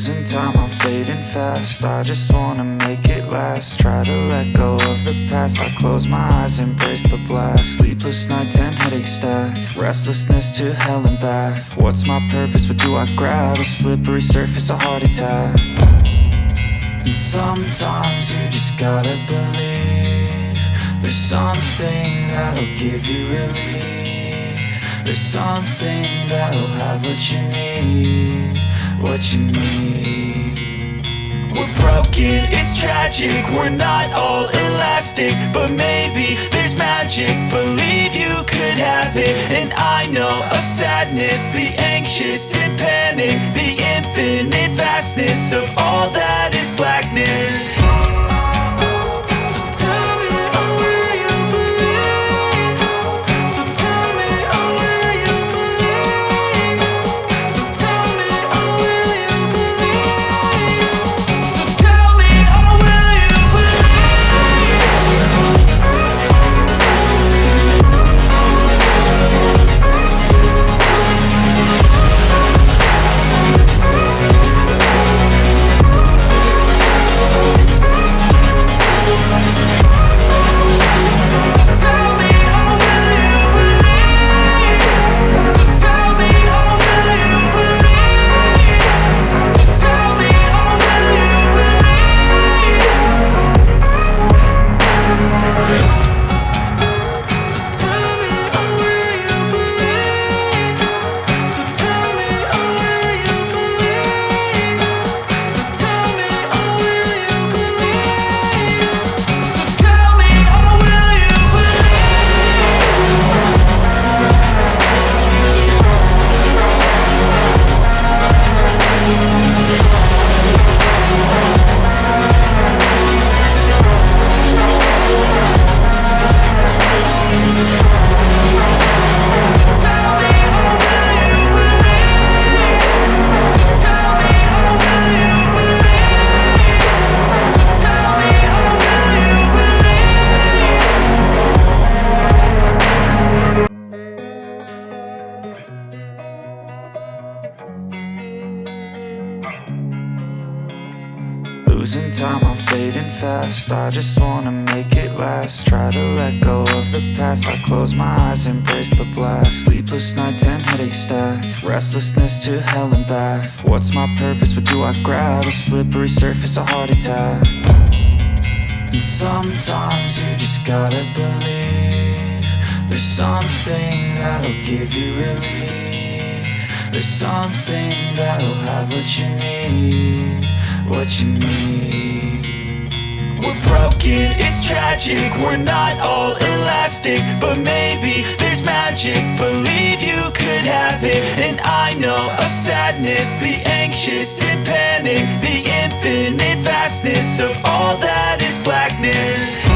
Losing time, I'm fading fast. I just wanna make it last. Try to let go of the past. I close my eyes, embrace the blast. Sleepless nights and headaches stack. Restlessness to hell and back. What's my purpose? What do I grab? A slippery surface, a heart attack. And sometimes you just gotta believe there's something that'll give you relief. There's something that'll have what you need, what you need. We're broken, it's tragic, we're not all elastic, but maybe there's magic. Believe you could have it, and I know of sadness, the anxious and panic, the infinite vastness of all that is blackness. Losing time, I'm fading fast. I just wanna make it last. Try to let go of the past. I close my eyes, embrace the blast. Sleepless nights and headaches stack. Restlessness to hell and back. What's my purpose? What do I grab? A slippery surface, a heart attack. And sometimes you just gotta believe there's something that'll give you relief. There's something that'll have what you need, what you need. We're broken, it's tragic, we're not all elastic, but maybe there's magic. Believe you could have it, and I know of sadness, the anxious and panic, the infinite vastness of all that is blackness.